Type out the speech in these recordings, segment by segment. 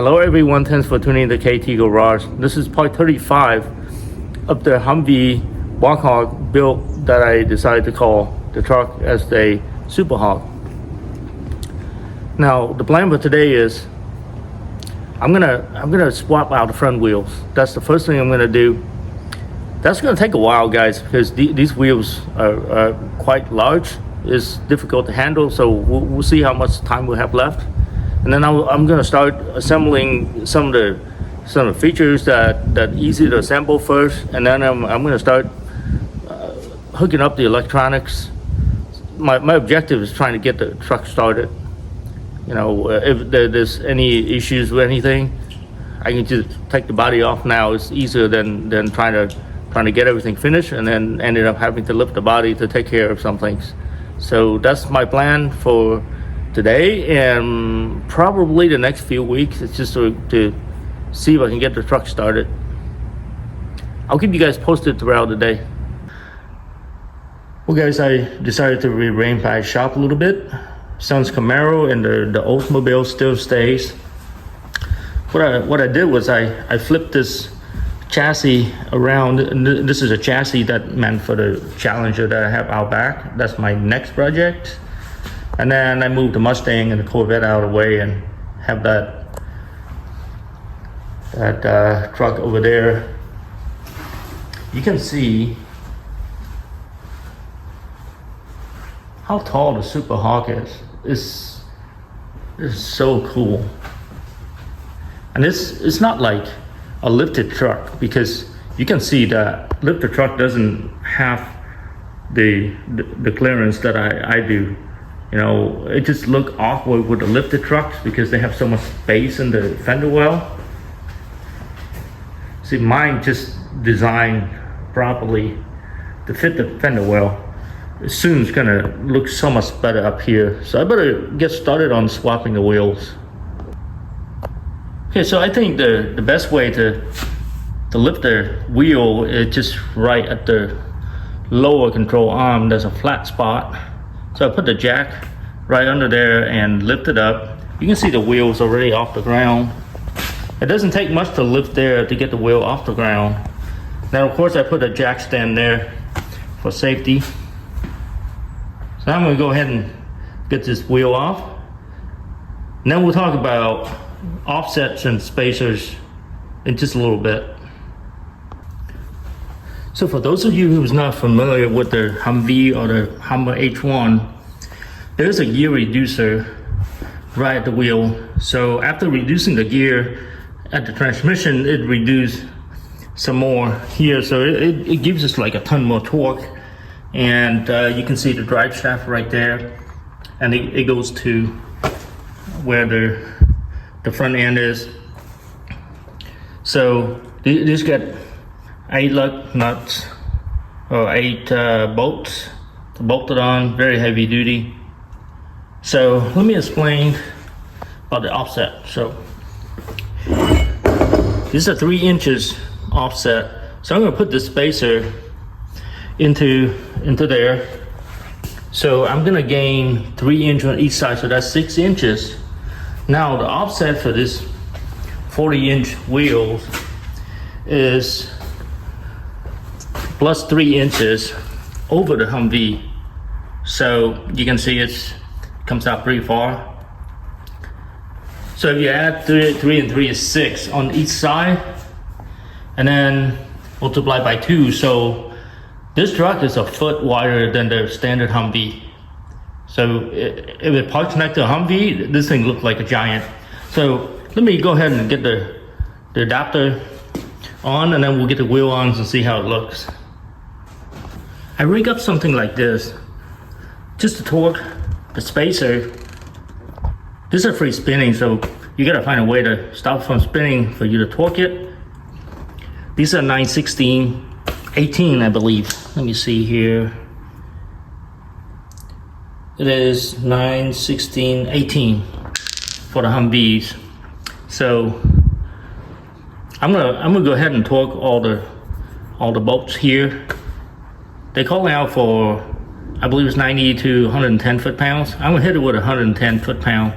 Hello everyone, thanks for tuning in to KT Garage. This is part 35 of the Humvee Warthog build that I decided to call the truck as the Super Hog. Now the plan for today is I'm gonna swap out the front wheels. That's the first thing I'm gonna do. That's gonna take a while, guys, because these wheels are quite large. It's difficult to handle, so we'll see how much time we have left. And then I'm gonna start assembling some of the features that easy to assemble first, and then I'm gonna start hooking up the electronics. My objective is trying to get the truck started. You know, if there's any issues with anything, I can just take the body off now. It's easier than trying to get everything finished and then ended up having to lift the body to take care of some things. So that's my plan for today, and probably the next few weeks. It's just to see if I can get the truck started. I'll keep you guys posted throughout the day. Well guys, I decided to rearrange my shop a little bit. Son's Camaro and the Oldsmobile still stays. What I did was I flipped this chassis around, and this is a chassis that meant for the Challenger that I have out back. That's my next project. And then I moved the Mustang and the Corvette out of the way and have that truck over there. You can see how tall the Super Hog is. It's so cool. And it's not like a lifted truck, because you can see that lifted truck doesn't have the clearance that I do. You know, it just look awkward with the lifted trucks because they have so much space in the fender well. See, mine just designed properly to fit the fender well. Soon it's gonna look so much better up here. So I better get started on swapping the wheels. Okay, so I think the best way to lift the wheel is just right at the lower control arm. There's a flat spot. So I put the jack right under there and lift it up. You can see the wheels already off the ground. It doesn't take much to lift there to get the wheel off the ground. Now of course I put a jack stand there for safety. So I'm gonna go ahead and get this wheel off. And then we'll talk about offsets and spacers in just a little bit. So for those of you who's not familiar with the Humvee or the Hummer H1, there's a gear reducer right at the wheel. So after reducing the gear at the transmission, it reduced some more here. So it gives us like a ton more torque. And you can see the drive shaft right there. And it goes to where the front end is. So these got 8 lug nuts, or 8 bolts bolted on, very heavy duty. So let me explain about the offset. So this is a 3 inches offset. So I'm gonna put the spacer into there. So I'm gonna gain 3 inches on each side, so that's 6 inches. Now the offset for this 40-inch wheels is plus 3 inches over the Humvee. So you can see it comes out pretty far. So if you add 3 and 3 is 6 on each side, and then multiply by 2. So this truck is a foot wider than the standard Humvee. So if it parks next to a Humvee, this thing looks like a giant. So let me go ahead and get the adapter on, and then we'll get the wheel on and see how it looks. I rig up something like this just to torque the spacer. This is free spinning, so you gotta find a way to stop from spinning for you to torque it. These are 9/16, 18, I believe. Let me see here. It is 9/16, 18 for the Humvees. So I'm gonna go ahead and torque all the bolts here. They call out for, I believe it's 90 to 110 foot-pounds. I'm gonna hit it with 110 foot-pound.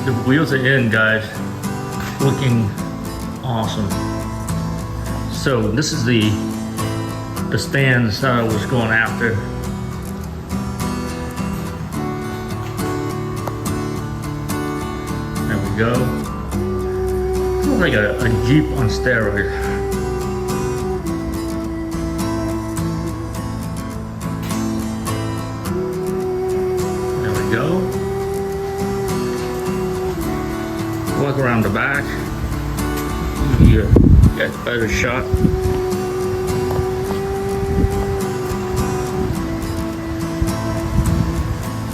The wheels are in, guys. Looking awesome. So this is the stands I was going after. There we go. Looks like a Jeep on steroids. There we go. Walk around the back. Here, get a better shot.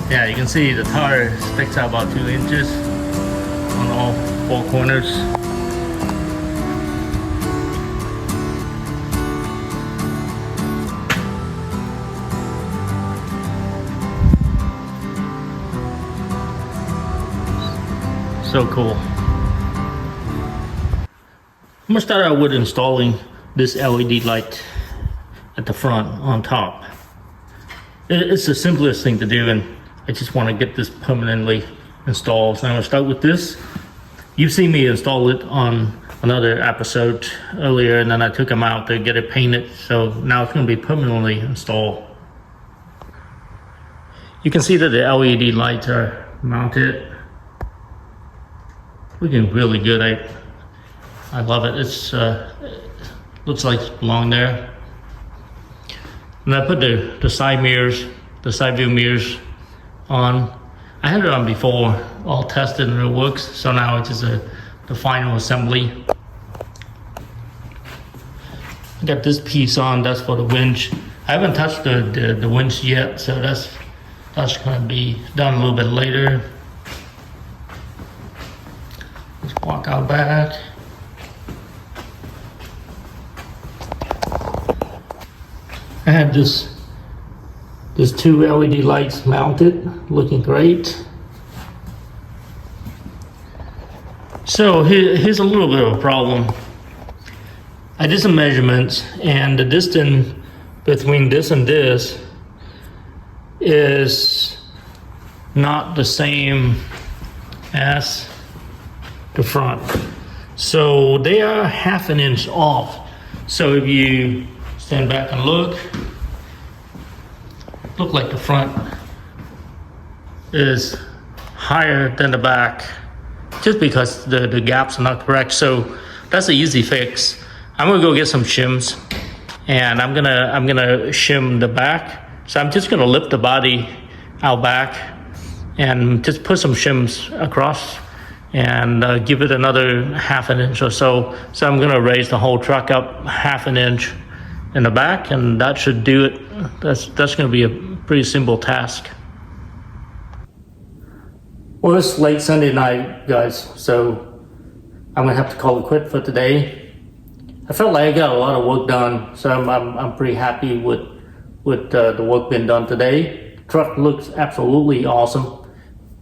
Yeah, you can see the tire sticks out about 2 inches on all 4 corners. So cool. I'm gonna start out with installing this LED light at the front on top. It's the simplest thing to do, and I just want to get this permanently installed. So I'm gonna start with this. You've seen me install it on another episode earlier, and then I took them out to get it painted. So now it's gonna be permanently installed. You can see that the LED lights are mounted. Looking really good. I love it. It's looks like it belongs there. And I put the side mirrors, the side view mirrors on. I had it on before, all tested and it works. So now it's just the final assembly. I got this piece on. That's for the winch. I haven't touched the winch yet, so that's gonna be done a little bit later. Let's walk out back. I have this 2 LED lights mounted, looking great. So here's a little bit of a problem. I did some measurements, and the distance between this and this is not the same as the front. So they are 1/2 inch off. So if you stand back and look like the front is higher than the back, just because the gaps are not correct. So that's an easy fix. I'm gonna go get some shims, and I'm gonna shim the back. So I'm just gonna lift the body out back and just put some shims across and give it another 1/2 inch or so. So I'm gonna raise the whole truck up 1/2 inch in the back, and that should do it. That's going to be a pretty simple task. Well, it's late Sunday night, guys, so I'm gonna have to call it quit for today. I felt like I got a lot of work done, so I'm pretty happy with the work being done today. The truck looks absolutely awesome,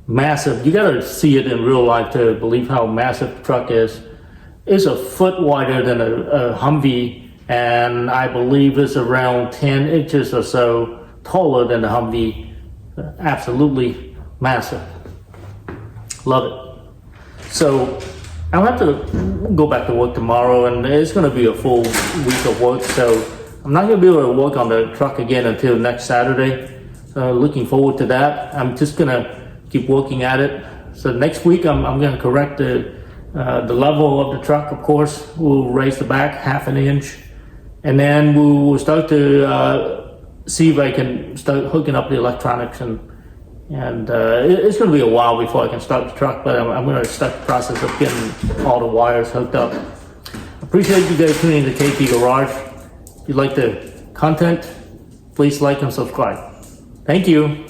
massive. You gotta see it in real life to believe how massive the truck is. It's a foot wider than a Humvee, and I believe it's around 10 inches or so taller than the Humvee. Absolutely massive. Love it. So I'll have to go back to work tomorrow, and it's going to be a full week of work, so I'm not going to be able to work on the truck again until next Saturday. Looking forward to that. I'm just going to keep working at it. So next week I'm going to correct the level of the truck. Of course, we'll raise the back 1/2 inch, and then we'll start to see if I can start hooking up the electronics, and it's going to be a while before I can start the truck, but I'm going to start the process of getting all the wires hooked up. Appreciate you guys tuning in to KP Garage. If you like the content, please like and subscribe. Thank you.